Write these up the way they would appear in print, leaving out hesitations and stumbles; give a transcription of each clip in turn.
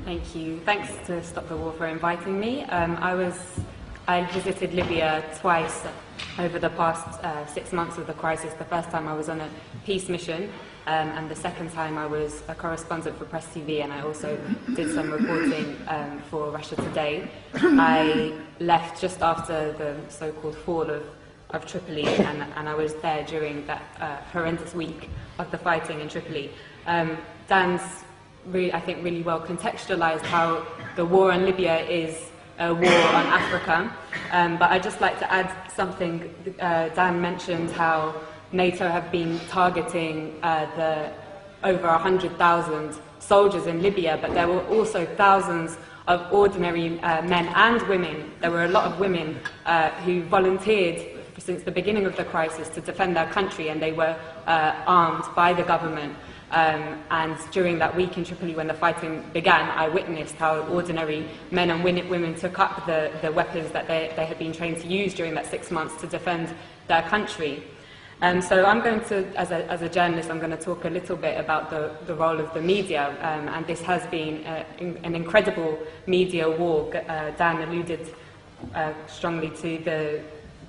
Thank you. Thanks to Stop the War for inviting me. I visited Libya twice over the past 6 months of the crisis. The first time I was on a peace mission, and the second time I was a correspondent for Press TV, and I also did some reporting for Russia Today. I left just after the so-called fall of Tripoli, and I was there during that horrendous week of the fighting in Tripoli. Dan's I think really well contextualized how the war on Libya is a war on Africa, but I'd just like to add something. Dan mentioned how NATO have been targeting the over 100,000 soldiers in Libya, but there were also thousands of ordinary men and women. There were a lot of women who volunteered since the beginning of the crisis to defend their country, and they were armed by the government. And during that week in Tripoli, when the fighting began, I witnessed how ordinary men and women took up the weapons that they had been trained to use during that 6 months to defend their country. So I'm going to, as a journalist, I'm going to talk a little bit about the role of the media, and this has been an incredible media war. Dan alluded strongly to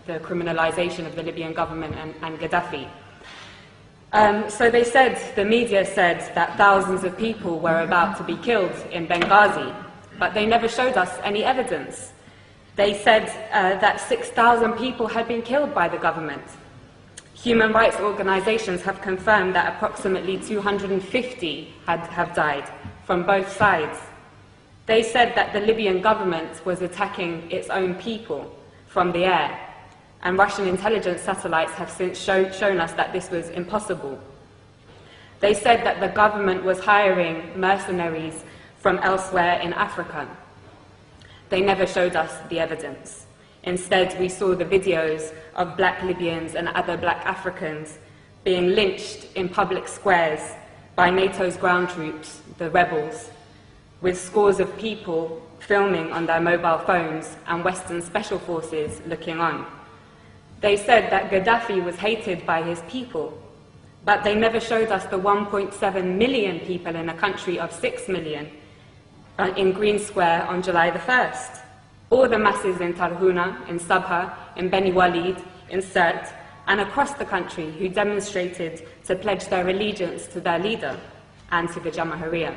the criminalization of the Libyan government and Gaddafi. So the media said that thousands of people were about to be killed in Benghazi, but they never showed us any evidence. They said that 6,000 people had been killed by the government. Human rights organizations have confirmed that approximately 250 have died from both sides. They said that the Libyan government was attacking its own people from the air, and Russian intelligence satellites have since shown us that this was impossible. They said that the government was hiring mercenaries from elsewhere in Africa. They never showed us the evidence. Instead, we saw the videos of black Libyans and other black Africans being lynched in public squares by NATO's ground troops, the rebels, with scores of people filming on their mobile phones and Western special forces looking on. They said that Gaddafi was hated by his people, but they never showed us the 1.7 million people in a country of 6 million in Green Square on July the 1st, or the masses in Tarhuna, in Sabha, in Beni Walid, in Sirte, and across the country who demonstrated to pledge their allegiance to their leader and to the Jamahiriya.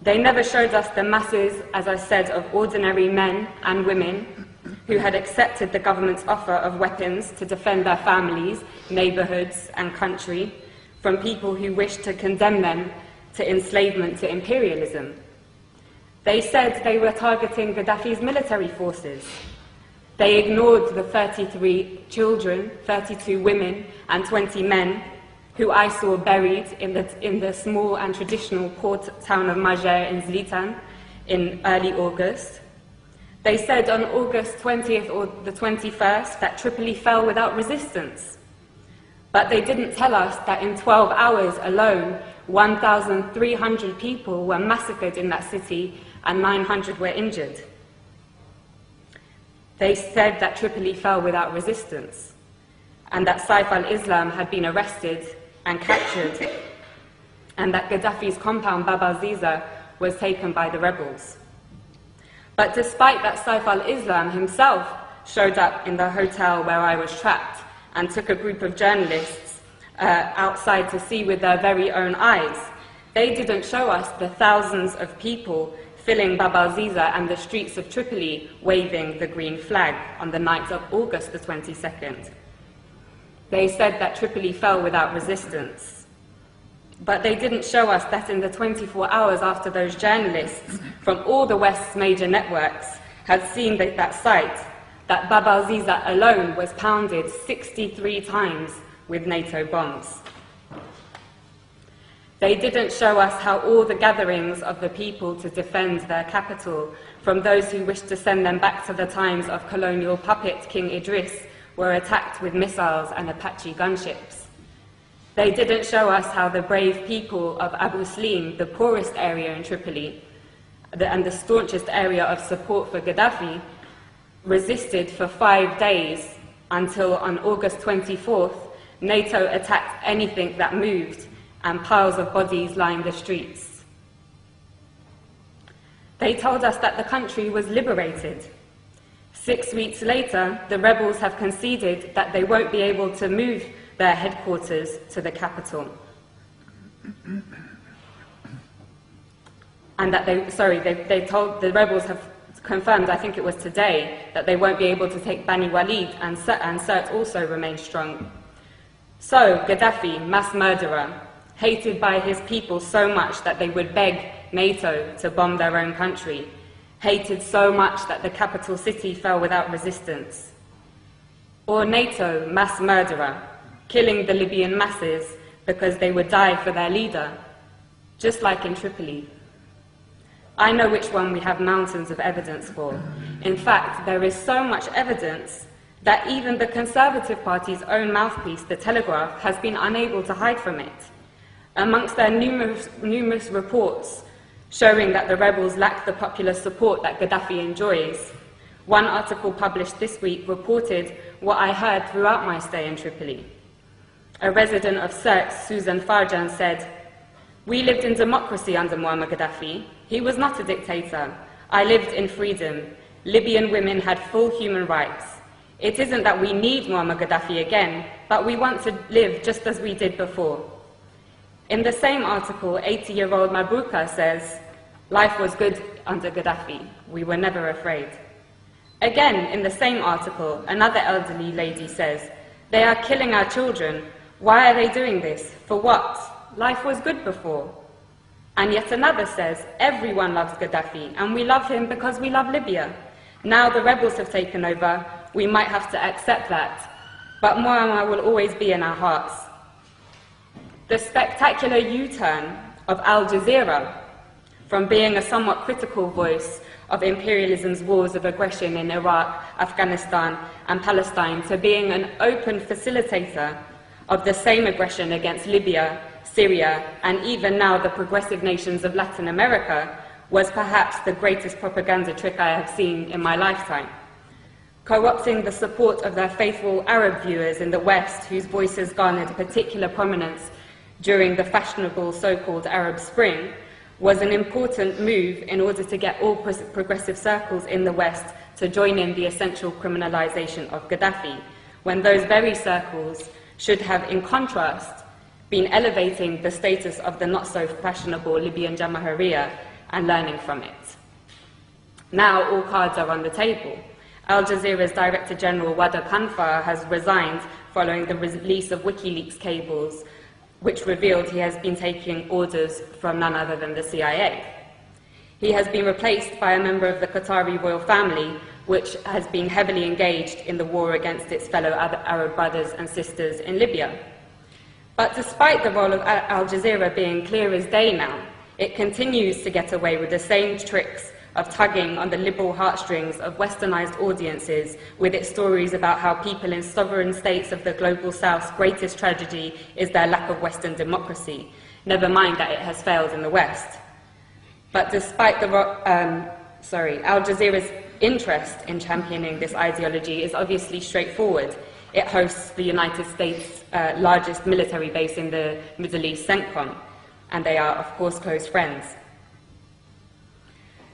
They never showed us the masses, as I said, of ordinary men and women who had accepted the government's offer of weapons to defend their families, neighborhoods, and country from people who wished to condemn them to enslavement, to imperialism. They said they were targeting Gaddafi's military forces. They ignored the 33 children, 32 women, and 20 men who I saw buried in the small and traditional port town of Majer in Zlitan in early August. They said on August 20th or the 21st that Tripoli fell without resistance. But they didn't tell us that in 12 hours alone, 1,300 people were massacred in that city and 900 were injured. They said that Tripoli fell without resistance and that Saif al-Islam had been arrested and captured and that Gaddafi's compound Bab al-Ziza was taken by the rebels. But despite that, Saif al-Islam himself showed up in the hotel where I was trapped and took a group of journalists outside to see with their very own eyes. They didn't show us the thousands of people filling Bab al-Ziza and the streets of Tripoli waving the green flag on the night of August the 22nd. They said that Tripoli fell without resistance. But they didn't show us that in the 24 hours after those journalists from all the West's major networks had seen that site, that Bab al-Ziza alone was pounded 63 times with NATO bombs. They didn't show us how all the gatherings of the people to defend their capital from those who wished to send them back to the times of colonial puppet King Idris were attacked with missiles and Apache gunships. They didn't show us how the brave people of Abu Slim, the poorest area in Tripoli, and the staunchest area of support for Gaddafi, resisted for 5 days until on August 24th, NATO attacked anything that moved and piles of bodies lined the streets. They told us that the country was liberated. 6 weeks later, the rebels have conceded that they won't be able to move their headquarters to the capital. And that the rebels have confirmed, I think it was today, that they won't be able to take Bani Walid, and Sirte also remains strong. So, Gaddafi, mass murderer, hated by his people so much that they would beg NATO to bomb their own country, hated so much that the capital city fell without resistance. Or NATO, mass murderer, killing the Libyan masses because they would die for their leader, just like in Tripoli. I know which one we have mountains of evidence for. In fact, there is so much evidence that even the Conservative Party's own mouthpiece, The Telegraph, has been unable to hide from it. Amongst their numerous reports showing that the rebels lack the popular support that Gaddafi enjoys, one article published this week reported what I heard throughout my stay in Tripoli. A resident of Sirte, Susan Farjan, said, "We lived in democracy under Muammar Gaddafi. He was not a dictator. I lived in freedom. Libyan women had full human rights. It isn't that we need Muammar Gaddafi again, but we want to live just as we did before." In the same article, 80-year-old Mabruka says, "Life was good under Gaddafi. We were never afraid." Again, in the same article, another elderly lady says, "They are killing our children. Why are they doing this? For what? Life was good before." And yet another says, "Everyone loves Gaddafi, and we love him because we love Libya. Now the rebels have taken over, we might have to accept that. But Muammar will always be in our hearts." The spectacular U-turn of Al Jazeera, from being a somewhat critical voice of imperialism's wars of aggression in Iraq, Afghanistan, and Palestine, to being an open facilitator of the same aggression against Libya, Syria, and even now the progressive nations of Latin America, was perhaps the greatest propaganda trick I have seen in my lifetime. Co-opting the support of their faithful Arab viewers in the West, whose voices garnered particular prominence during the fashionable so-called Arab Spring, was an important move in order to get all progressive circles in the West to join in the essential criminalization of Gaddafi, when those very circles should have, in contrast, been elevating the status of the not-so-fashionable Libyan Jamahiriya and learning from it. Now all cards are on the table. Al Jazeera's Director General Wada Kanfar has resigned following the release of WikiLeaks cables, which revealed he has been taking orders from none other than the CIA. He has been replaced by a member of the Qatari royal family, which has been heavily engaged in the war against its fellow Arab brothers and sisters in Libya. But despite the role of Al Jazeera being clear as day now, it continues to get away with the same tricks of tugging on the liberal heartstrings of westernized audiences with its stories about how people in sovereign states of the global south's greatest tragedy is their lack of Western democracy, never mind that it has failed in the West. But despite Al Jazeera's interest in championing this ideology is obviously straightforward. It hosts the United States' largest military base in the Middle East, CENTCOM, and they are, of course, close friends.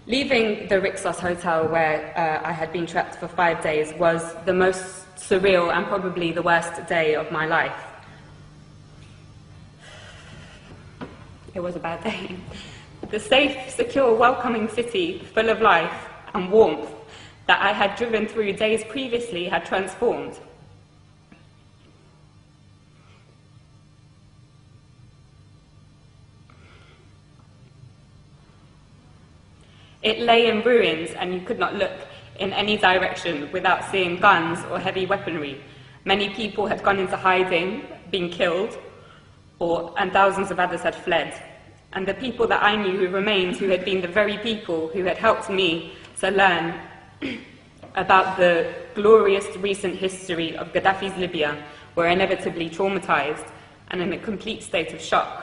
Leaving the Rixos Hotel, where I had been trapped for 5 days, was the most surreal and probably the worst day of my life. It was a bad day. The safe, secure, welcoming city, full of life and warmth that I had driven through days previously had transformed. It lay in ruins, and you could not look in any direction without seeing guns or heavy weaponry. Many people had gone into hiding, been killed, and thousands of others had fled. And the people that I knew who remained, who had been the very people who had helped me to learn about the glorious recent history of Gaddafi's Libya, were inevitably traumatized and in a complete state of shock.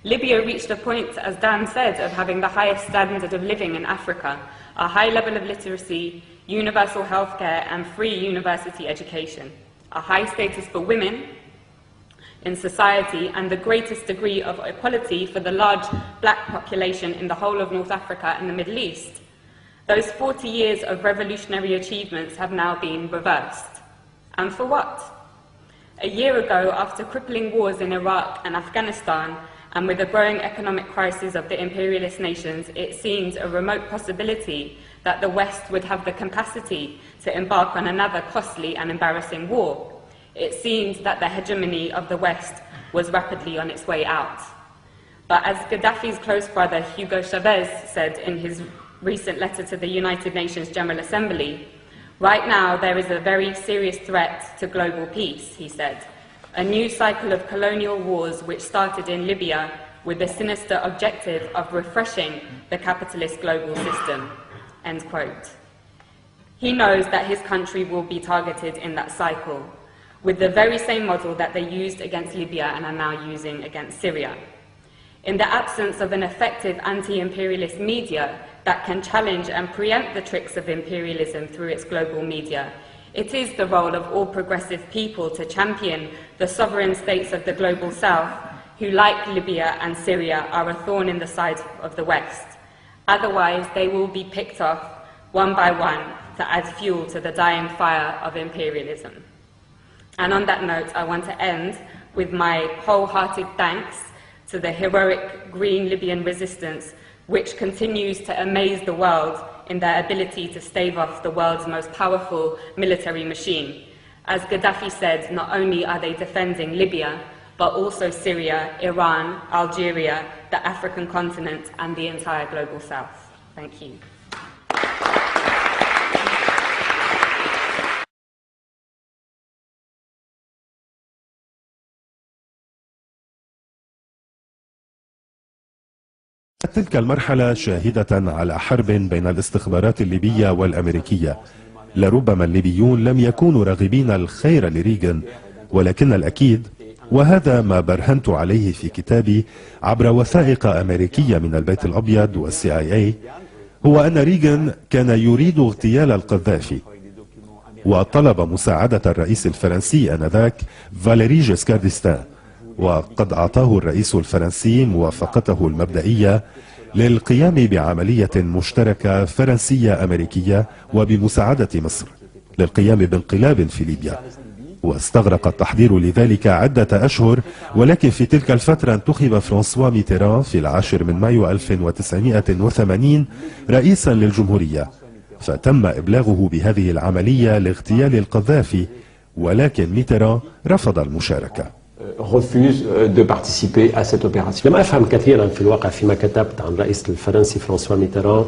Libya reached a point, as Dan said, of having the highest standard of living in Africa, a high level of literacy, universal healthcare, and free university education, a high status for women, in society and the greatest degree of equality for the large black population in the whole of North Africa and the Middle East. Those 40 years of revolutionary achievements have now been reversed. And for what? A year ago, after crippling wars in Iraq and Afghanistan, and with the growing economic crisis of the imperialist nations, it seemed a remote possibility that the West would have the capacity to embark on another costly and embarrassing war. It seemed that the hegemony of the West was rapidly on its way out. But as Gaddafi's close brother Hugo Chavez said in his recent letter to the United Nations General Assembly, right now there is a very serious threat to global peace, he said. A new cycle of colonial wars which started in Libya with the sinister objective of refreshing the capitalist global system, end quote. He knows that his country will be targeted in that cycle, with the very same model that they used against Libya and are now using against Syria. In the absence of an effective anti-imperialist media that can challenge and preempt the tricks of imperialism through its global media, it is the role of all progressive people to champion the sovereign states of the global south, who, like Libya and Syria, are a thorn in the side of the West. Otherwise, they will be picked off one by one to add fuel to the dying fire of imperialism. And on that note, I want to end with my wholehearted thanks to the heroic Green Libyan resistance, which continues to amaze the world in their ability to stave off the world's most powerful military machine. As Gaddafi said, not only are they defending Libya, but also Syria, Iran, Algeria, the African continent, and the entire global south. Thank you. تلك المرحلة شاهدة على حرب بين الاستخبارات الليبية والأمريكية. لربما الليبيون لم يكونوا راغبين الخير لريغان، ولكن الأكيد، وهذا ما برهنت عليه في كتابي عبر وثائق أمريكية من البيت الأبيض والCIA، هو أن ريغان كان يريد اغتيال القذافي، وطلب مساعدة الرئيس الفرنسي آنذاك فاليري جيسكار ديستان، وقد أعطاه الرئيس الفرنسي موافقته المبدئية للقيام بعملية مشتركة فرنسية أمريكية وبمساعدة مصر للقيام بانقلاب في ليبيا. واستغرق التحضير لذلك عدة أشهر، ولكن في تلك الفترة انتخب فرانسوا ميتيران في 10 مايو 1980 رئيسا للجمهورية، فتم إبلاغه بهذه العملية لاغتيال القذافي، ولكن ميتيران رفض المشاركة. refuse de participer à cette opération. لم أفهم كثيرا في الواقع فيما كتبت عن الرئيس الفرنسي فرانسوا ميتيران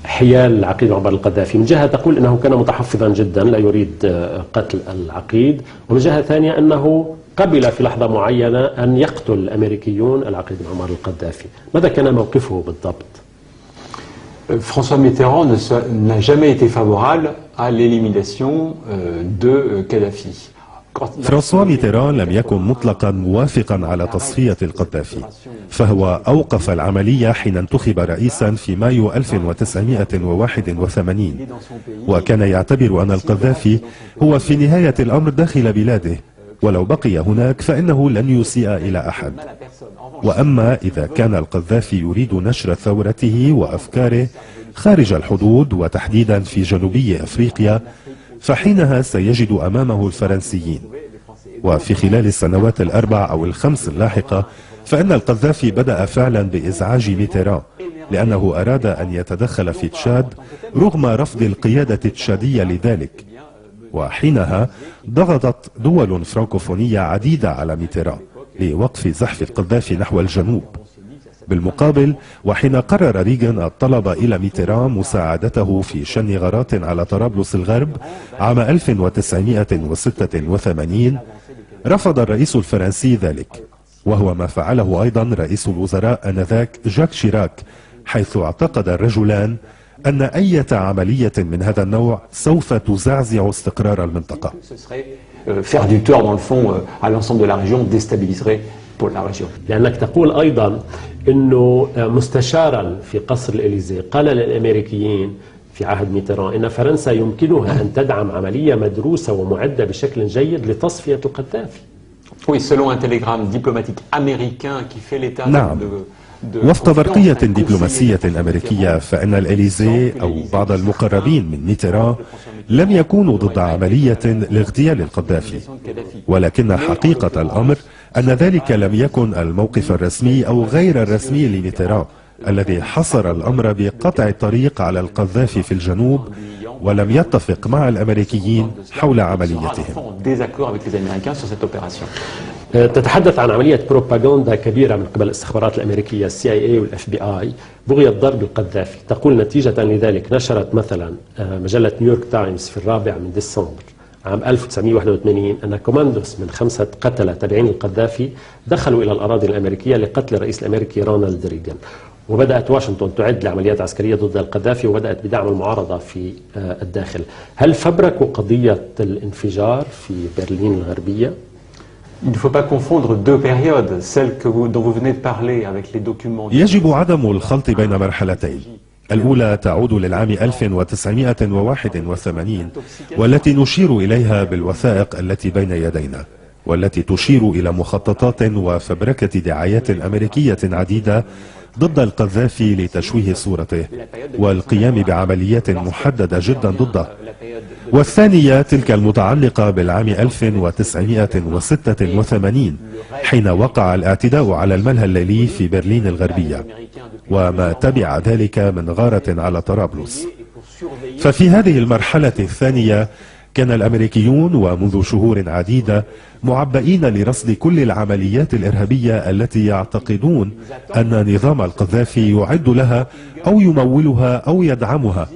حيال العقيد معمر القذافي. من جهة تقول أنه كان متحفظا جدا لا يريد قتل العقيد، ومن جهة ثانية أنه قبل في لحظة معينة أن يقتل الأمريكيون العقيد معمر القذافي. ماذا كان موقفه بالضبط؟ François Mitterrand n'a jamais été favorable à l'élimination de Kadhafi. فرانسوا ميتيران لم يكن مطلقا موافقا على تصفية القذافي، فهو أوقف العملية حين انتخب رئيسا في مايو 1981، وكان يعتبر أن القذافي هو في نهاية الأمر داخل بلاده، ولو بقي هناك فإنه لن يسيء إلى أحد. وأما إذا كان القذافي يريد نشر ثورته وأفكاره خارج الحدود وتحديدا في جنوبي أفريقيا، فحينها سيجد أمامه الفرنسيين. وفي خلال السنوات الأربع أو الخمس اللاحقة فإن القذافي بدأ فعلا بإزعاج ميتيران، لأنه أراد أن يتدخل في تشاد رغم رفض القيادة التشادية لذلك. وحينها ضغطت دول فرانكوفونية عديدة على ميتيران لوقف زحف القذافي نحو الجنوب. بالمقابل، وحين قرر ريغان الطلب إلى ميتيران مساعدته في شن غارات على طرابلس الغرب عام 1986، رفض الرئيس الفرنسي ذلك، وهو ما فعله أيضا رئيس الوزراء آنذاك جاك شيراك، حيث اعتقد الرجلان أن أي عملية من هذا النوع سوف تزعزع استقرار المنطقة. Faire du tort dans le fond à l'ensemble de la région déstabiliserait pour la région. لأنك تقول أيضا أنه مستشارا في قصر الإليزي قال للأمريكيين في عهد ميتيران أن فرنسا يمكنها أن تدعم عملية مدروسة ومعدة بشكل جيد لتصفية القذافي. Oui, selon un télégramme diplomatique américain qui fait l'état نعم، وفق برقية دبلوماسية أمريكية فإن الإليزي أو بعض المقربين من ميتيران لم يكونوا ضد عملية لاغتيال القذافي، ولكن حقيقة الأمر أن ذلك لم يكن الموقف الرسمي أو غير الرسمي لميتيران الذي حصر الأمر بقطع الطريق على القذافي في الجنوب ولم يتفق مع الأمريكيين حول عمليتهم. تتحدث عن عملية بروباغندا كبيرة من قبل الاستخبارات الأمريكية CIA والFBI بغية ضرب القذافي. تقول نتيجة لذلك نشرت مثلا مجلة نيويورك تايمز في 4 ديسمبر عام 1981 أن كوماندوس من 5 قتلة تابعين القذافي دخلوا إلى الأراضي الأمريكية لقتل الرئيس الأمريكي رونالد ريغان، وبدأت واشنطن تعد لعمليات عسكرية ضد القذافي وبدأت بدعم المعارضة في الداخل. هل فبركوا قضية الانفجار في برلين الغربية؟ يجب عدم الخلط بين مرحلتين. الأولى تعود للعام 1981 والتي نشير إليها بالوثائق التي بين يدينا، والتي تشير إلى مخططات وفبركة دعايات أمريكية عديدة ضد القذافي لتشويه صورته والقيام بعمليات محددة جدا ضده. والثانية تلك المتعلقة بالعام 1986 حين وقع الاعتداء على الملهى الليلي في برلين الغربية وما تبع ذلك من غارة على طرابلس. ففي هذه المرحلة الثانية كان الأمريكيون ومنذ شهور عديدة معبئين لرصد كل العمليات الإرهابية التي يعتقدون أن نظام القذافي يعد لها أو يمولها أو يدعمها،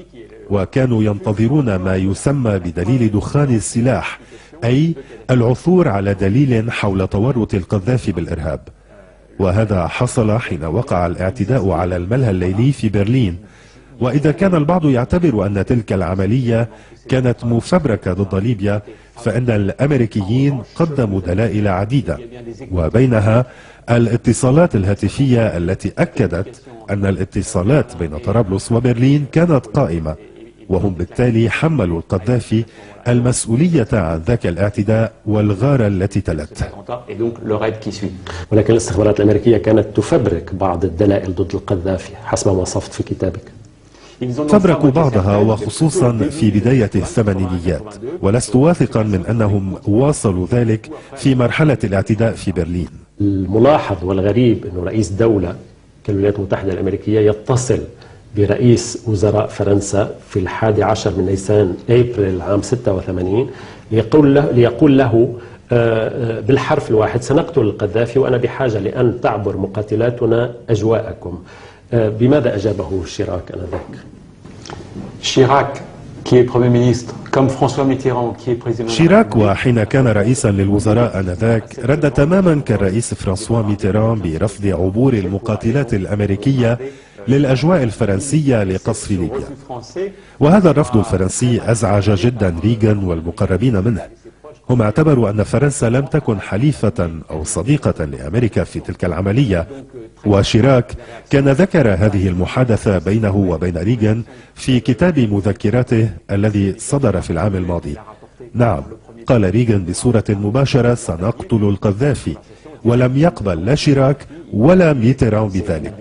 وكانوا ينتظرون ما يسمى بدليل دخان السلاح، أي العثور على دليل حول تورط القذافي بالإرهاب. وهذا حصل حين وقع الاعتداء على الملهى الليلي في برلين. وإذا كان البعض يعتبر أن تلك العملية كانت مفبركة ضد ليبيا، فإن الأمريكيين قدموا دلائل عديدة، وبينها الاتصالات الهاتفية التي أكدت أن الاتصالات بين طرابلس وبرلين كانت قائمة، وهم بالتالي حملوا القذافي المسؤولية عن ذاك الاعتداء والغارة التي تلت. ولكن الاستخبارات الأمريكية كانت تفبرك بعض الدلائل ضد القذافي حسب ما وصفت في كتابك. فبركوا بعضها وخصوصا في بداية الثمانينيات، ولست واثقا من أنهم واصلوا ذلك في مرحلة الاعتداء في برلين. الملاحظ والغريب أن رئيس دولة كالولايات المتحدة الأمريكية يتصل برئيس وزراء فرنسا في 11 من نيسان أبريل عام 86 ليقول له بالحرف الواحد سنقتل القذافي وأنا بحاجة لأن تعبر مقاتلاتنا أجواءكم. بماذا أجابه شيراك آنذاك؟ شيراك وحين كان رئيسا للوزراء آنذاك رد تماما كالرئيس فرانسوا ميتيران برفض عبور المقاتلات الأمريكية للأجواء الفرنسية لقصف ليبيا، وهذا الرفض الفرنسي أزعج جدا ريغان والمقربين منه. هم اعتبروا أن فرنسا لم تكن حليفة أو صديقة لأمريكا في تلك العملية، وشيراك كان ذكر هذه المحادثة بينه وبين ريغان في كتاب مذكراته الذي صدر في العام الماضي. نعم، قال ريغان بصورة مباشرة سنقتل القذافي، ولم يقبل لا شيراك ولا ميتيران بذلك.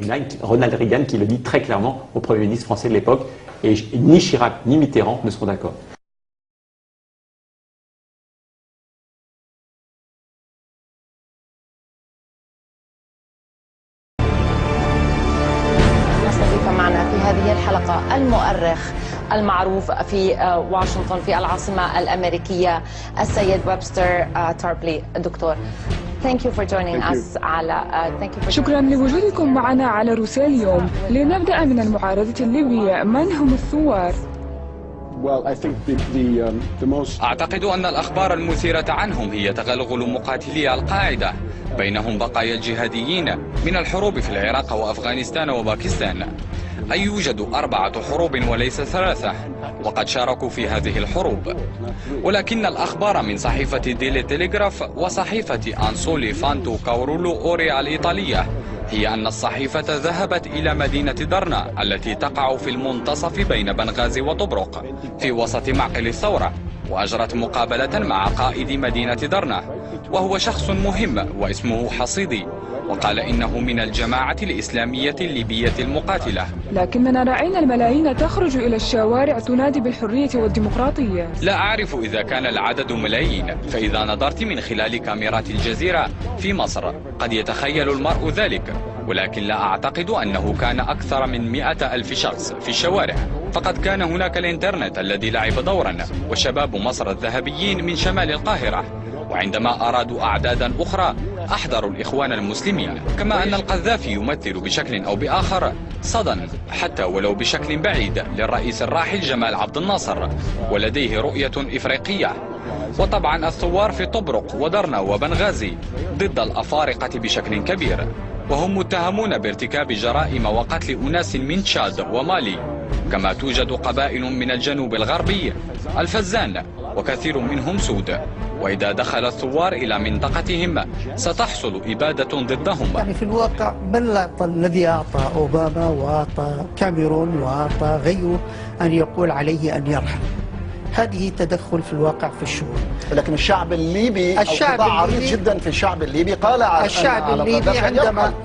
Ronald Reagan qui le dit très clairement au Premier ministre français de l'époque, et ni Chirac ni Mitterrand ne seront d'accord. معنا في هذه الحلقة المؤرخ المعروف في واشنطن في العاصمة الأمريكية السيد ويبستر تاربلي. دكتور، شكرا لوجودكم معنا على روسيا اليوم. لنبدأ من المعارضة الليبية، من هم الثوار؟ أعتقد أن الأخبار المثيرة عنهم هي تغلغل مقاتلي القاعدة، بينهم بقايا الجهاديين من الحروب في العراق وأفغانستان وباكستان. أي يوجد 4 حروب وليس 3، وقد شاركوا في هذه الحروب. ولكن الأخبار من صحيفة ديلي تيليغراف وصحيفة أنسولي فانتو كاورولو أوريا الإيطالية هي أن الصحيفة ذهبت إلى مدينة درنا التي تقع في المنتصف بين بنغازي وطبرق في وسط معقل الثورة، وأجرت مقابلة مع قائد مدينة درنا، وهو شخص مهم واسمه حصيدي، وقال إنه من الجماعة الإسلامية الليبية المقاتلة. لكننا رأينا الملايين تخرج إلى الشوارع تنادي بالحرية والديمقراطية. لا أعرف إذا كان العدد ملايين، فإذا نظرت من خلال كاميرات الجزيرة في مصر قد يتخيل المرء ذلك، ولكن لا أعتقد أنه كان أكثر من 100,000 شخص في الشوارع، فقد كان هناك الإنترنت الذي لعب دورا، وشباب مصر الذهبيين من شمال القاهرة، وعندما أرادوا أعدادا أخرى أحضروا الإخوان المسلمين. كما أن القذافي يمثل بشكل أو بآخر صدى حتى ولو بشكل بعيد للرئيس الراحل جمال عبد الناصر، ولديه رؤية إفريقية. وطبعا الثوار في طبرق ودرنا وبنغازي ضد الأفارقة بشكل كبير، وهم متهمون بارتكاب جرائم وقتل أناس من تشاد ومالي، كما توجد قبائل من الجنوب الغربي الفزان وكثير منهم سود، وإذا دخل الثوار إلى منطقتهم ستحصل إبادة ضدهم. يعني في الواقع من الذي أعطى أوباما وأعطى كاميرون وأعطى غيره أن يقول عليه أن يرحل؟ هذه تدخل في الواقع في الشؤون. لكن الشعب الليبي قطاع عريض جدا في الشعب الليبي قال على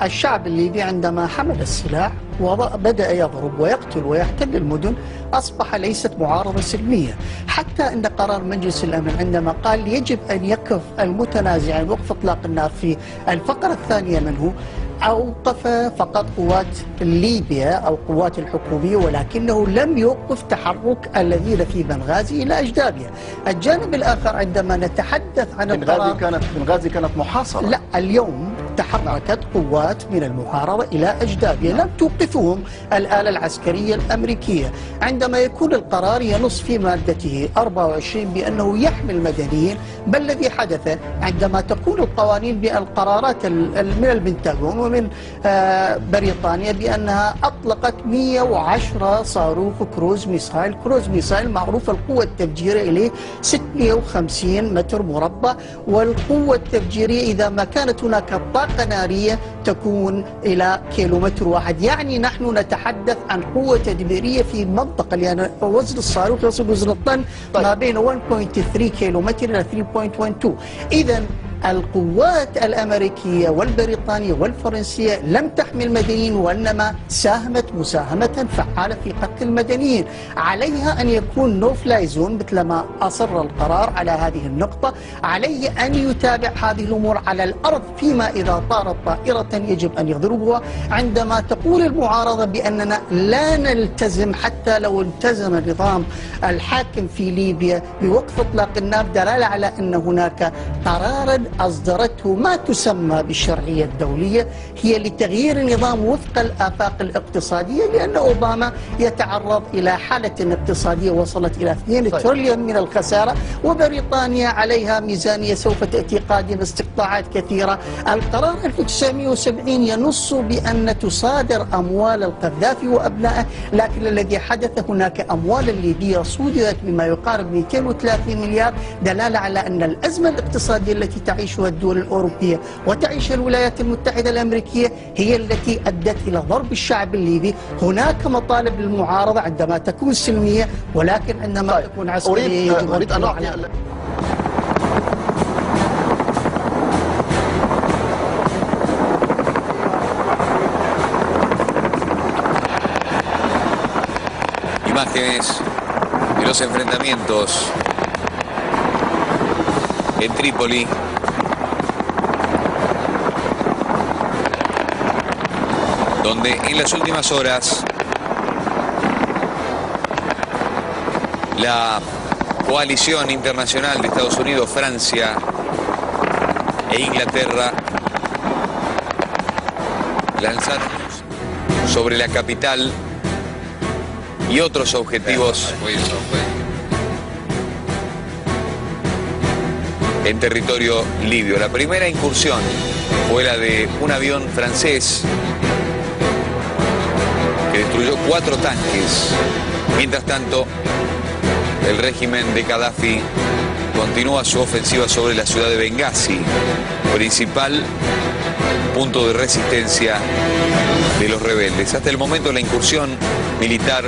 الشعب الليبي عندما حمل السلاح وبدأ يضرب ويقتل ويحتل المدن أصبح ليست معارضة سلمية، حتى أن قرار مجلس الأمن عندما قال يجب أن يقف المتنازعين وقف إطلاق النار في الفقرة الثانية منه، أوقف فقط قوات ليبيا أو قوات الحكومية، ولكنه لم يوقف تحرك الذين في بنغازي إلى أجدابيا. الجانب الآخر عندما نتحدث عن بنغازي كانت محاصرة. لا، اليوم تحركت قوات من المحاربة إلى أجدابيا، لم توقفهم الآلة العسكرية الأمريكية. عندما يكون القرار ينص في مادته 24 بأنه يحمي المدنيين، ما الذي حدث عندما تكون القوانين بالقرارات من البنتاغون ومن بريطانيا بأنها أطلقت 110 صاروخ كروز ميسايل معروف القوة التفجيرية إليه 650 متر مربع، والقوة التفجيرية إذا ما كانت هناك طاقة نارية تكون إلى كيلومتر واحد. يعني نحن نتحدث عن قوة تدميرية في منطقة، لأن وزن الصاروخ يصل وزن الطن ما بين 1.3 كيلومتر إلى 3.12. إذا القوات الأمريكية والبريطانية والفرنسية لم تحمي المدنيين، وإنما ساهمت مساهمة فعالة في قتل المدنيين. عليها أن يكون نو فلاي زون مثلما أصر القرار على هذه النقطة. عليه أن يتابع هذه الأمور على الأرض، فيما إذا طارت طائرة يجب أن يضربها. عندما تقول المعارضة بأننا لا نلتزم حتى لو التزم النظام الحاكم في ليبيا بوقف إطلاق النار، دلالة على أن هناك قرارا أصدرته ما تسمى بالشرعية الدولية هي لتغيير النظام وفق الآفاق الاقتصادية، لأن أوباما يتعرض إلى حالة اقتصادية وصلت إلى 2 تريليون من الخسارة، وبريطانيا عليها ميزانية سوف تأتي قادمة استقطاعات كثيرة. القرار 1970 ينص بأن تصادر أموال القذافي وأبنائه، لكن الذي حدث هناك أموال الليبية صودرت بما يقارب 230 مليار، دلالة على أن الأزمة الاقتصادية التي تعيشها الدول الأوروبية وتعيش الولايات المتحدة الأمريكية هي التي أدت إلى ضرب الشعب الليبي. هناك مطالب للمعارضة عندما تكون سلمية، ولكن عندما تكون عسكرية أريد أن أعطي imágenes de los enfrentamientos en Trípoli, donde en las últimas horas la coalición internacional de Estados Unidos, Francia e Inglaterra lanzaron sobre la capital y otros objetivos en territorio libio. La primera incursión fue la de un avión francés que destruyó 4 tanques. Mientras tanto, el régimen de Gaddafi continúa su ofensiva sobre la ciudad de Benghazi, principal punto de resistencia de los rebeldes. Hasta el momento la incursión militar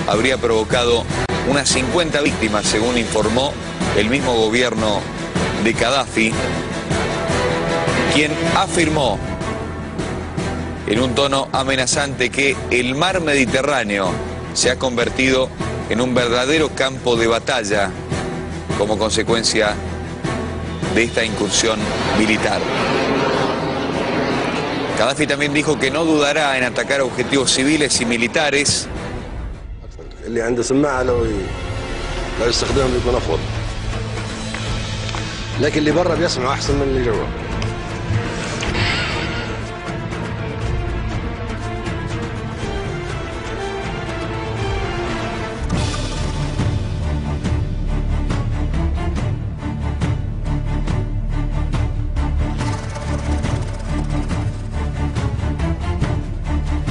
habría provocado unas 50 víctimas, según informó el mismo gobierno de Gaddafi, quien afirmó en un tono amenazante que el mar Mediterráneo se ha convertido en un verdadero campo de batalla como consecuencia de esta incursión militar. Gaddafi también dijo que no dudará en atacar objetivos civiles y militares. اللي عنده سماعة لو يستخدمهم يكون أفضل. لكن اللي برا بيسمع أحسن من اللي جوا.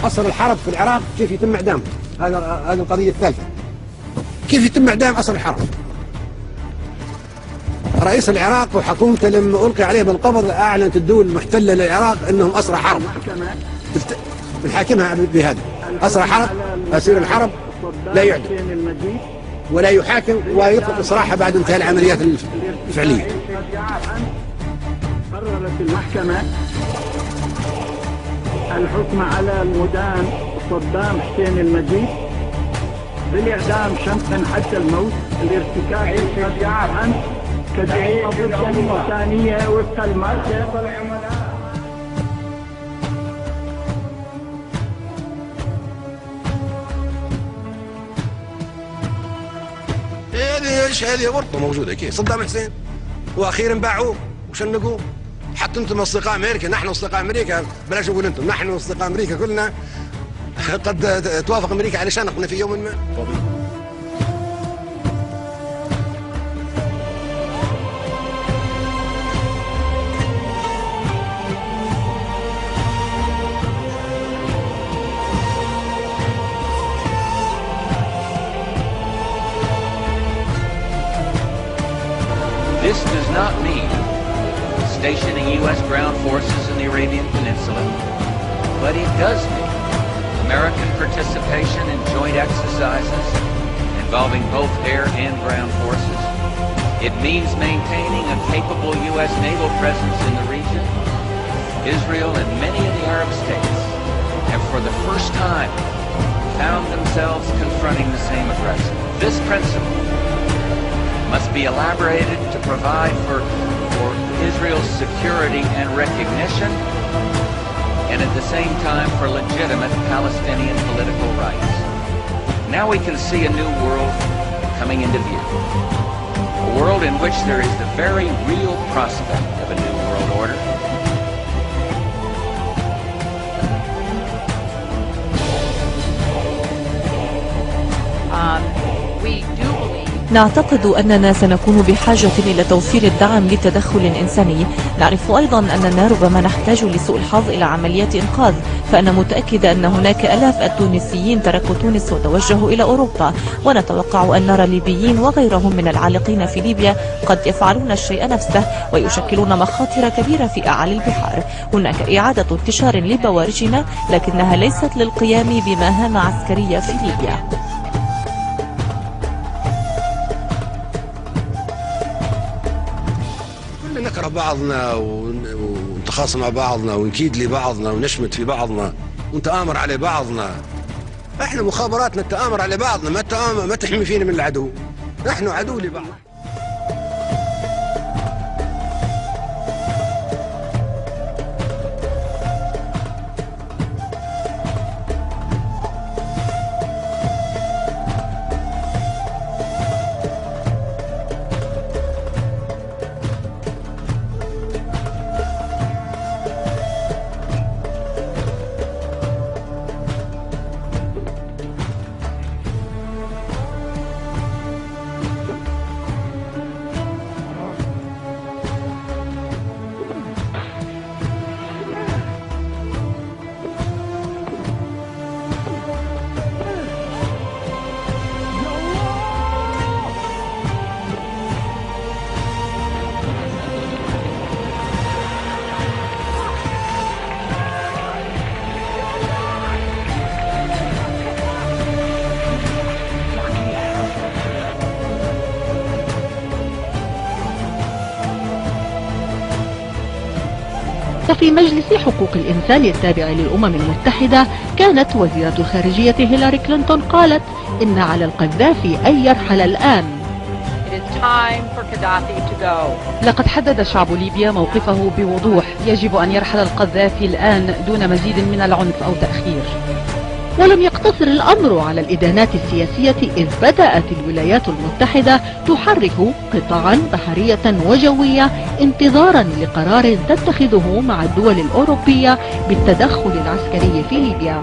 أصل الحرب في العراق كيف يتم إعدامه؟ هذه القضية الثالثة. كيف يتم إعدام أصل الحرب؟ رئيس العراق وحكومته لما ألقي عليه بالقبض أعلنت الدول المحتلة للعراق أنهم أسرى حرب. بنحاكمها بهذا أسرى حرب، أسير الحرب لا يعدم ولا يحاكم ويطلق إصراحه بعد انتهاء العمليات الفعلية. قررت المحكمة الحكم على المدان صدام حسين المجيد بالإعدام شنقا حتى الموت لارتكاب الفجاعة كجريمة ضد الإنسانية وفق المادة. هذه ورطة موجودة كيف صدام حسين وأخيرا باعوه وشنقوه. حتى انتم اصدقاء امريكا، نحن اصدقاء امريكا، بلاش نقول انتم، نحن اصدقاء امريكا كلنا قد توافق امريكا على شنقنا في يوم ما. This does not mean stationing U.S. ground forces in the Arabian Peninsula, but it does mean American participation in joint exercises involving both air and ground forces. It means maintaining a capable U.S. naval presence in the region. Israel and many of the Arab states have for the first time found themselves confronting the same aggressor. This principle must be elaborated to provide for Israel's security and recognition, and at the same time for legitimate Palestinian political rights. Now we can see a new world coming into view. A world in which there is the very real prospect of a new world order. نعتقد أننا سنكون بحاجة إلى توفير الدعم للتدخل الإنساني. نعرف أيضا أننا ربما نحتاج لسوء الحظ إلى عمليات إنقاذ، فأنا متأكدة أن هناك آلاف التونسيين تركوا تونس وتوجهوا إلى أوروبا، ونتوقع أن نرى ليبيين وغيرهم من العالقين في ليبيا قد يفعلون الشيء نفسه ويشكلون مخاطر كبيرة في أعالي البحار. هناك إعادة انتشار لبوارجنا، لكنها ليست للقيام بمهام عسكرية في ليبيا. نكره بعضنا ونتخاصم مع بعضنا ونكيد لبعضنا ونشمت في بعضنا ونتآمر على بعضنا. احنا مخابراتنا التآمر على بعضنا، ما تحمي فينا من العدو، نحن عدو لبعض. وفي مجلس حقوق الإنسان التابع للأمم المتحدة كانت وزيرة الخارجية هيلاري كلينتون قالت إن على القذافي أن يرحل الآن. لقد حدد شعب ليبيا موقفه بوضوح، يجب أن يرحل القذافي الآن دون مزيد من العنف أو تأخير. ولم يقتصر الأمر على الإدانات السياسية، إذ بدأت الولايات المتحدة تحرك قطاعا بحرية وجوية انتظارا لقرار تتخذه مع الدول الأوروبية بالتدخل العسكري في ليبيا.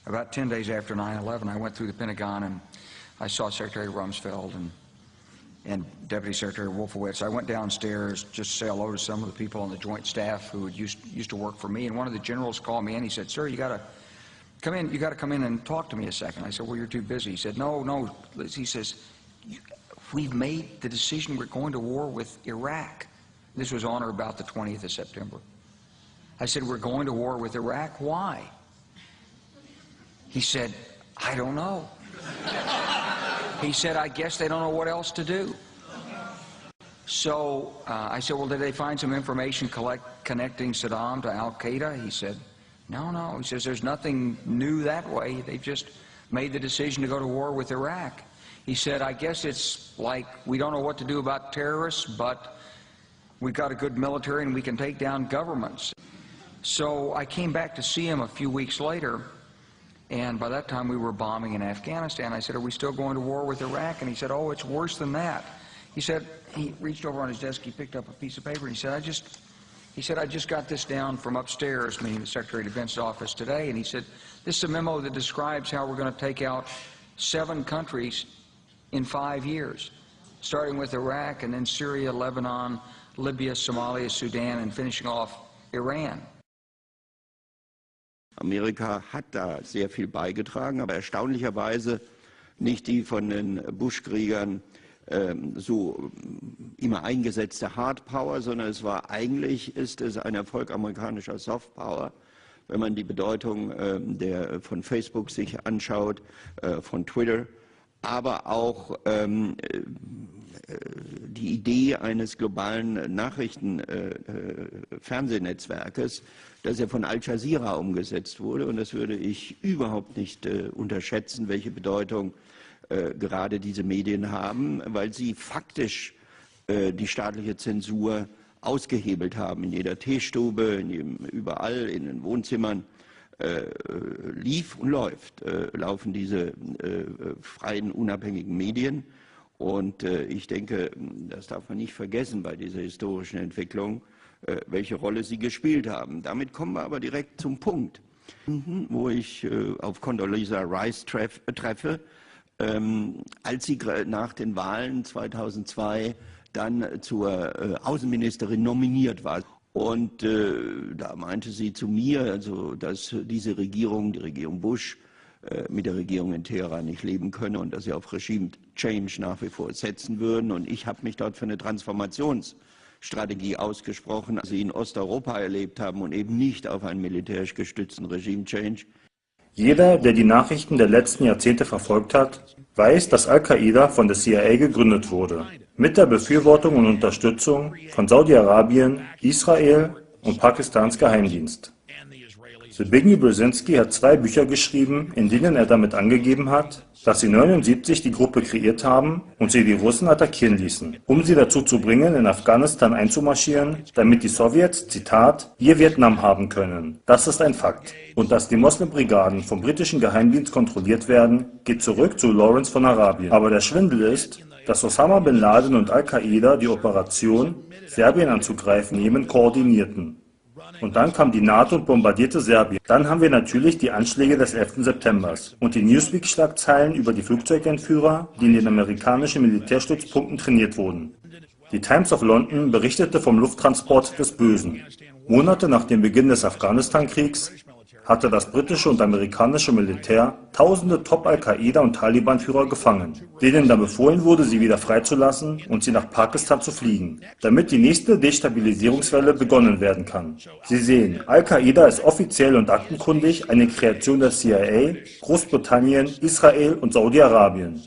About 10 days after 9/11, I went through the Pentagon and I saw Secretary Rumsfeld and Deputy Secretary Wolfowitz. I went downstairs just to say hello to some of the people on the Joint Staff who had used to work for me, and one of the generals called me in. He said, "Sir, you got to come in. You got to come in and talk to me a second." I said, "Well, you're too busy." He said, "No." He says, "We've made the decision. We're going to war with Iraq." This was on or about the 20th of September. I said, "We're going to war with Iraq. Why?" He said, "I don't know." He said, "I guess they don't know what else to do." So I said, "Well, did they find some information connecting Saddam to Al-Qaeda?" He said, No. He says, "There's nothing new that way. They just made the decision to go to war with Iraq." He said, "I guess it's like we don't know what to do about terrorists, but we've got a good military and we can take down governments." So I came back to see him a few weeks later, and by that time we were bombing in Afghanistan. I said, "Are we still going to war with Iraq?" And he said, "Oh, it's worse than that." He said, he reached over on his desk, he picked up a piece of paper, and he said, I just got this down from upstairs," meaning the Secretary of Defense's office today, and he said, "This is a memo that describes how we're going to take out 7 countries in 5 years, starting with Iraq and then Syria, Lebanon, Libya, Somalia, Sudan, and finishing off Iran." Amerika hat da sehr viel beigetragen, aber erstaunlicherweise nicht die von den Bush-Kriegern so immer eingesetzte Hard Power, sondern ist es ein Erfolg amerikanischer Soft Power, wenn man die Bedeutung von Facebook sich anschaut, von Twitter, aber auch die Idee eines globalen Nachrichten-Fernsehnetzwerkes, das ja von Al Jazeera umgesetzt wurde. Und das würde ich überhaupt nicht unterschätzen, welche Bedeutung gerade diese Medien haben, weil sie faktisch die staatliche Zensur ausgehebelt haben. In jeder Teestube, überall in den Wohnzimmern laufen diese freien, unabhängigen Medien. Und ich denke, das darf man nicht vergessen bei dieser historischen Entwicklung, welche Rolle sie gespielt haben. Damit kommen wir aber direkt zum Punkt, wo ich auf Condoleezza Rice treffe, als sie nach den Wahlen 2002 dann zur Außenministerin nominiert war. Und da meinte sie zu mir, also, dass diese Regierung, die Regierung Bush, mit der Regierung in Teheran nicht leben könne und dass sie auf Regime Change nach wie vor setzen würden. Und ich habe mich dort für eine Strategie ausgesprochen, die sie in Osteuropa erlebt haben und eben nicht auf einen militärisch gestützten Regime-Change. Jeder, der die Nachrichten der letzten Jahrzehnte verfolgt hat, weiß, dass Al-Qaida von der CIA gegründet wurde, mit der Befürwortung und Unterstützung von Saudi-Arabien, Israel und Pakistans Geheimdienst. Zbigniew Brzezinski hat 2 Bücher geschrieben, in denen er damit angegeben hat, dass sie 1979 die Gruppe kreiert haben und sie die Russen attackieren ließen, um sie dazu zu bringen, in Afghanistan einzumarschieren, damit die Sowjets, Zitat, ihr Vietnam haben können. Das ist ein Fakt. Und dass die Moslem-Brigaden vom britischen Geheimdienst kontrolliert werden, geht zurück zu Lawrence von Arabien. Aber der Schwindel ist, dass Osama bin Laden und Al-Qaida die Operation, Serbien anzugreifen, Jemen koordinierten. Und dann kam die NATO und bombardierte Serbien. Dann haben wir natürlich die Anschläge des 11. September und die Newsweek-Schlagzeilen über die Flugzeugentführer, die in den amerikanischen Militärstützpunkten trainiert wurden. Die Times of London berichtete vom Lufttransport des Bösen. Monate nach dem Beginn des Afghanistan-Kriegs hatte das britische und amerikanische Militär tausende Top-Al-Qaida- und Taliban-Führer gefangen, denen dann befohlen wurde, sie wieder freizulassen und sie nach Pakistan zu fliegen, damit die nächste Destabilisierungswelle begonnen werden kann. Sie sehen, Al-Qaida ist offiziell und aktenkundig eine Kreation der CIA, Großbritannien, Israel und Saudi-Arabien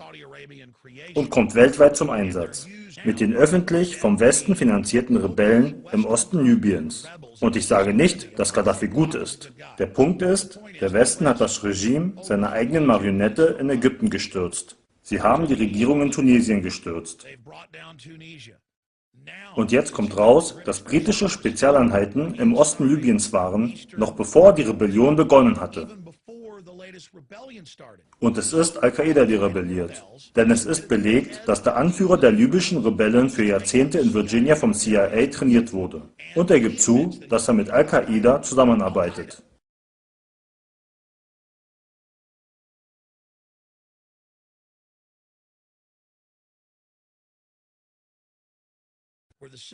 und kommt weltweit zum Einsatz. Mit den öffentlich vom Westen finanzierten Rebellen im Osten Libyens. Und ich sage nicht, dass Gaddafi gut ist. Der Punkt ist, der Westen hat das Regime seiner eigenen Marionette in Ägypten gestürzt. Sie haben die Regierung in Tunesien gestürzt. Und jetzt kommt raus, dass britische Spezialeinheiten im Osten Libyens waren, noch bevor die Rebellion begonnen hatte. Und es ist Al-Qaida, die rebelliert. Denn es ist belegt, dass der Anführer der libyschen Rebellen für Jahrzehnte in Virginia vom CIA trainiert wurde. Und er gibt zu, dass er mit Al-Qaida zusammenarbeitet.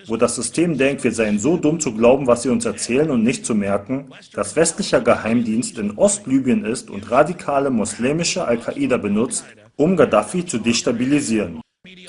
Wo das System denkt, wir seien so dumm zu glauben, was sie uns erzählen und nicht zu merken, dass westlicher Geheimdienst in Ostlibyen ist und radikale muslimische Al-Qaida benutzt, um Gaddafi zu destabilisieren.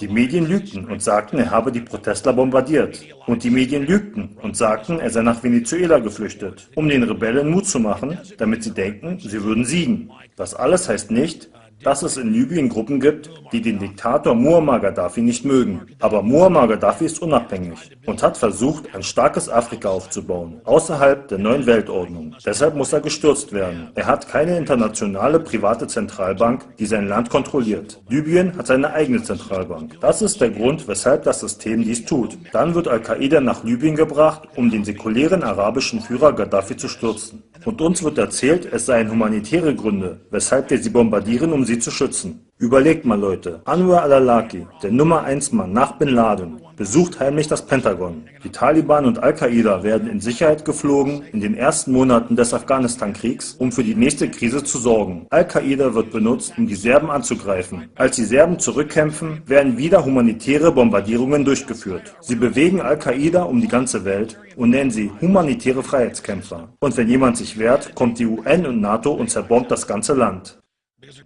Die Medien lügten und sagten, er habe die Protestler bombardiert. Und die Medien lügten und sagten, er sei nach Venezuela geflüchtet, um den Rebellen Mut zu machen, damit sie denken, sie würden siegen. Das alles heißt nicht, dass es in Libyen Gruppen gibt, die den Diktator Muammar Gaddafi nicht mögen. Aber Muammar Gaddafi ist unabhängig und hat versucht, ein starkes Afrika aufzubauen, außerhalb der neuen Weltordnung. Deshalb muss er gestürzt werden. Er hat keine internationale private Zentralbank, die sein Land kontrolliert. Libyen hat seine eigene Zentralbank. Das ist der Grund, weshalb das System dies tut. Dann wird Al-Qaida nach Libyen gebracht, um den säkulären arabischen Führer Gaddafi zu stürzen. Und uns wird erzählt, es seien humanitäre Gründe, weshalb wir sie bombardieren, um sie zu schützen. Überlegt mal, Leute, Anwar al-Awlaki, der Nummer 1 Mann nach Bin Laden, besucht heimlich das Pentagon. Die Taliban und Al-Qaida werden in Sicherheit geflogen in den ersten Monaten des Afghanistan-Kriegs, um für die nächste Krise zu sorgen. Al-Qaida wird benutzt, um die Serben anzugreifen. Als die Serben zurückkämpfen, werden wieder humanitäre Bombardierungen durchgeführt. Sie bewegen Al-Qaida um die ganze Welt und nennen sie humanitäre Freiheitskämpfer. Und wenn jemand sich wehrt, kommt die UN und NATO und zerbombt das ganze Land.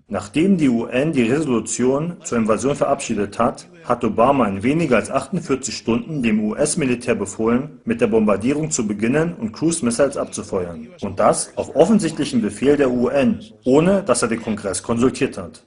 Nachdem die UN die Resolution zur Invasion verabschiedet hat, hat Obama in weniger als 48 Stunden dem US-Militär befohlen, mit der Bombardierung zu beginnen und Cruise-Missiles abzufeuern. Und das auf offensichtlichen Befehl der UN, ohne dass er den Kongress konsultiert hat.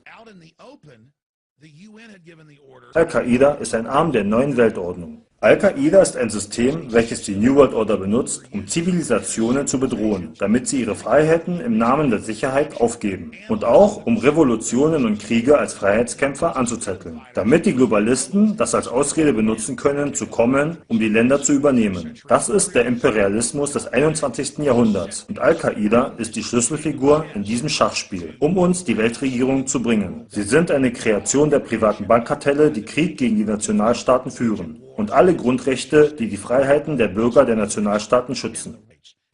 Al-Qaida ist ein Arm der neuen Weltordnung. Al-Qaida ist ein System, welches die New World Order benutzt, um Zivilisationen zu bedrohen, damit sie ihre Freiheiten im Namen der Sicherheit aufgeben. Und auch, um Revolutionen und Kriege als Freiheitskämpfer anzuzetteln, damit die Globalisten das als Ausrede benutzen können, zu kommen, um die Länder zu übernehmen. Das ist der Imperialismus des 21. Jahrhunderts. Und Al-Qaida ist die Schlüsselfigur in diesem Schachspiel, um uns die Weltregierung zu bringen. Sie sind eine Kreation der privaten Bankkartelle, die Krieg gegen die Nationalstaaten führen. Und alle Grundrechte, die die Freiheiten der Bürger der Nationalstaaten schützen.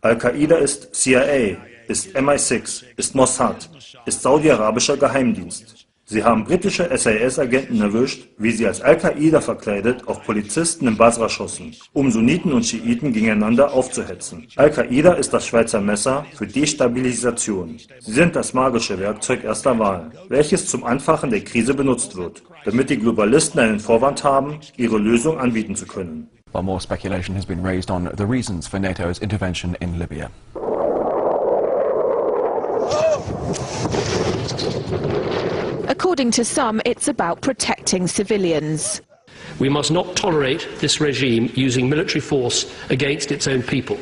Al-Qaida ist CIA, ist MI6, ist Mossad, ist saudi-arabischer Geheimdienst. Sie haben britische SAS-Agenten erwischt, wie sie als Al-Qaida verkleidet auf Polizisten in Basra schossen, um Sunniten und Schiiten gegeneinander aufzuhetzen. Al-Qaida ist das Schweizer Messer für Destabilisation. Sie sind das magische Werkzeug erster Wahl, welches zum Anfachen der Krise benutzt wird, damit die Globalisten einen Vorwand haben, ihre Lösung anbieten zu können. while more speculation has been raised on the reasons for NATO's intervention in Libya. According to some, it's about protecting civilians. We must not tolerate this regime using military force against its own people.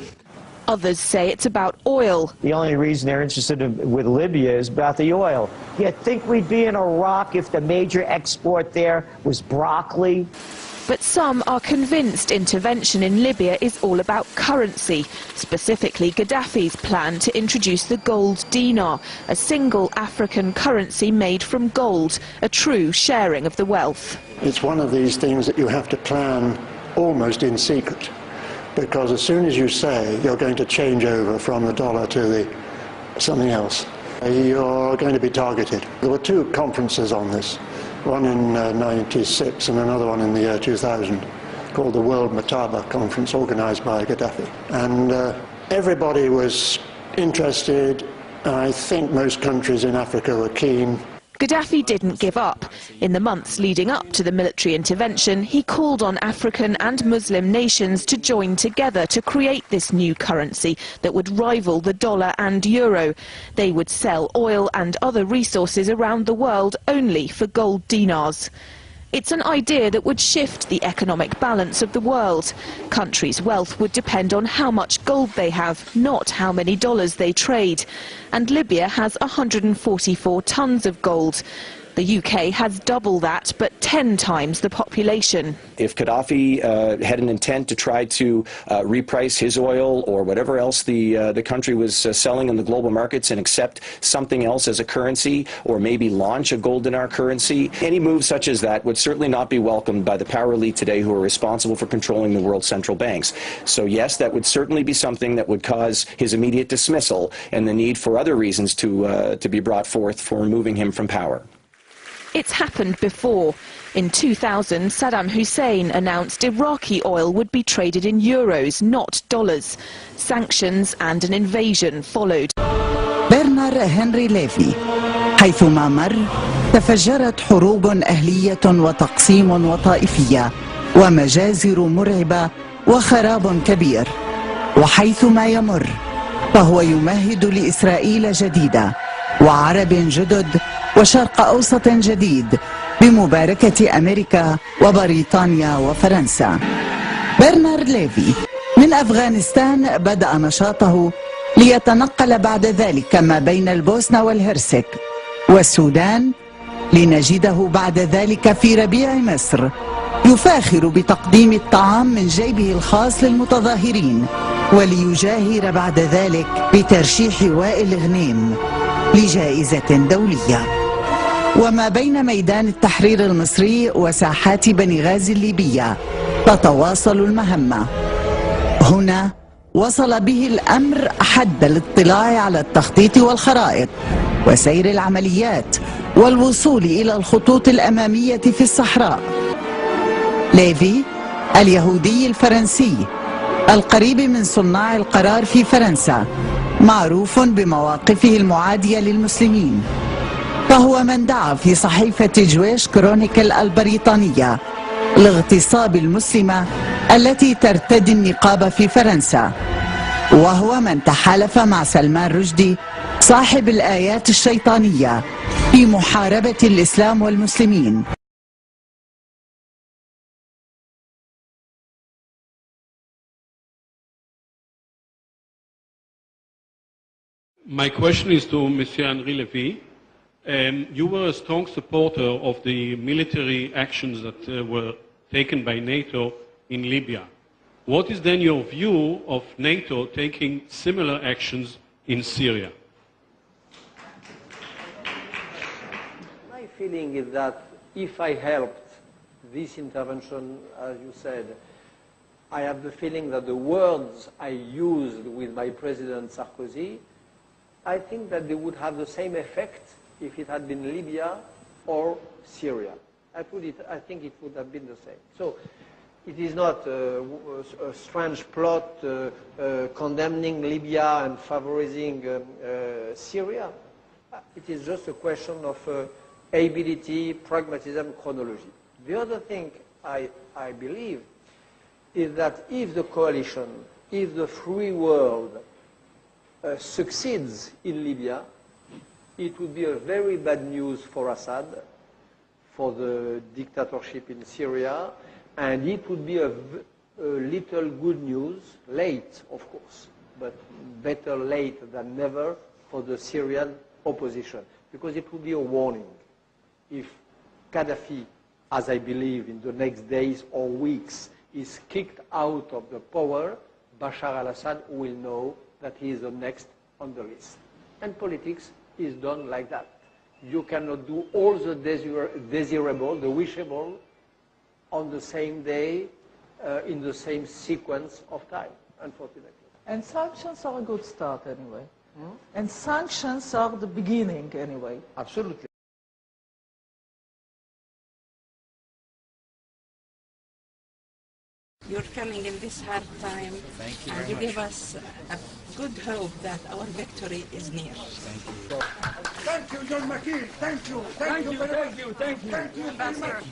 Others say it's about oil. The only reason they're interested with Libya is about the oil. You'd think we'd be in Iraq if the major export there was broccoli. But some are convinced intervention in Libya is all about currency, specifically Gaddafi's plan to introduce the gold dinar, a single African currency made from gold, a true sharing of the wealth. It's one of these things that you have to plan almost in secret, because as soon as you say you're going to change over from the dollar to something else, you're going to be targeted. There were two conferences on this. One in 96 and another one in the year 2000, called the World Mataba Conference, organized by Gaddafi. And everybody was interested. I think most countries in Africa were keen. Gaddafi didn't give up. In the months leading up to the military intervention, he called on African and Muslim nations to join together to create this new currency that would rival the dollar and euro. They would sell oil and other resources around the world only for gold dinars. It's an idea that would shift the economic balance of the world. Countries' wealth would depend on how much gold they have, not how many dollars they trade. And Libya has 144 tons of gold. The UK has double that, but 10 times the population. If Gaddafi had an intent to try to reprice his oil or whatever else the country was selling in the global markets and accept something else as a currency, or maybe launch a gold dinar currency, any move such as that would certainly not be welcomed by the power elite today who are responsible for controlling the world's central banks. So yes, that would certainly be something that would cause his immediate dismissal and the need for other reasons to be brought forth for removing him from power. It's happened before. In 2000, Saddam Hussein announced Iraqi oil would be traded in euros, not dollars. Sanctions and an invasion followed. برنر هنري ليفي حيثما مر تفجرت حروب أهلية وتقسيم وطائفية ومجازر مرعبة وخراب كبير، وحيثما يمر فهو يمهد لإسرائيل جديدة وعرب جدد وشرق أوسط جديد بمباركة أمريكا وبريطانيا وفرنسا. برنر ليفي من أفغانستان بدأ نشاطه ليتنقل بعد ذلك ما بين البوسنة والهرسك والسودان، لنجده بعد ذلك في ربيع مصر يفاخر بتقديم الطعام من جيبه الخاص للمتظاهرين، وليجاهر بعد ذلك بترشيح وائل غنيم لجائزة دولية. وما بين ميدان التحرير المصري وساحات بني غازي الليبية تتواصل المهمة. هنا وصل به الأمر حد الاطلاع على التخطيط والخرائط وسير العمليات والوصول إلى الخطوط الأمامية في الصحراء. ليفي اليهودي الفرنسي القريب من صناع القرار في فرنسا، معروف بمواقفه المعادية للمسلمين، فهو من دعا في صحيفة جويش كرونيكل البريطانية لاغتصاب المسلمة التي ترتدي النقاب في فرنسا، وهو من تحالف مع سلمان رشدي صاحب الآيات الشيطانية في محاربة الإسلام والمسلمين. My question is to Monsieur Henri Lévy. You were a strong supporter of the military actions that were taken by NATO in Libya. What is then your view of NATO taking similar actions in Syria? My feeling is that if I helped this intervention, as you said, I have the feeling that the words I used with my President Sarkozy, I think that they would have the same effect if it had been Libya or Syria. I think it would have been the same. So it is not a strange plot condemning Libya and favoring Syria. It is just a question of ability, pragmatism, chronology. The other thing I believe is that if the coalition, if the free world succeeds in Libya, it would be a very bad news for Assad, for the dictatorship in Syria, and it would be a little good news, late of course, but better late than never for the Syrian opposition, because it would be a warning. If Gaddafi, as I believe in the next days or weeks, is kicked out of the power, Bashar al-Assad will know that he is the next on the list. And politics is done like that. You cannot do all the desirable, the wishable, on the same day, in the same sequence of time, unfortunately. And sanctions are a good start anyway. And sanctions are the beginning anyway. Absolutely. You're coming in this hard time, and you give us a good hope that our victory is near. Thank you. Thank you, John McKean. Thank you. Thank you. Thank you. Thank you. Thank you very much.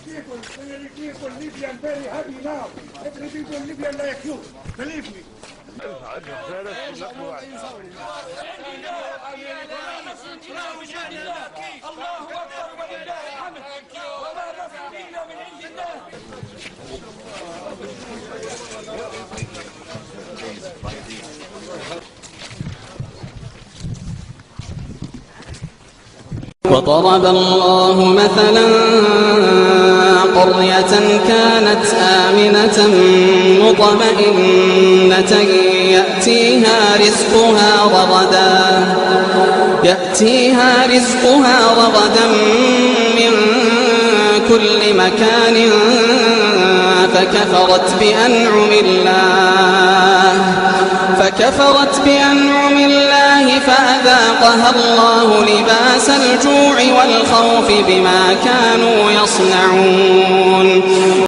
People, Libyan very happy now. Every people in Libya like you. Believe me. وضرب الله مثلا قرية كانت آمنة مطمئنة يأتيها رزقها رغدا من كل مكان فكفرت بأنعم الله فأذاقها الله لباس الجوع والخوف بما كانوا يصنعون